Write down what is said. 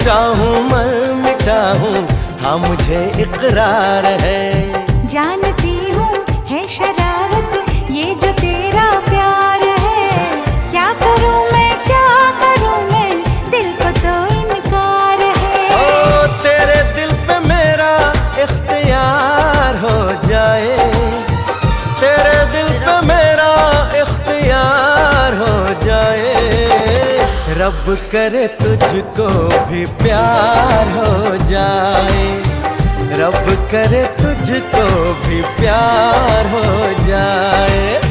टूटा हूँ मर मिटा हूँ, हाँ मुझे इकरार है। जानती हूँ है शरारत ये जो तेरा प्यार है, क्या करूँ मैं क्या करूँ मैं, दिल को तो इनकार है। ओ तेरे दिल पे मेरा इख्तियार हो जाए, तेरे दिल पे मेरा इख्तियार हो जाए। रब करे तुझको भी प्यार हो जाए, रब करे तुझको भी प्यार हो जाए।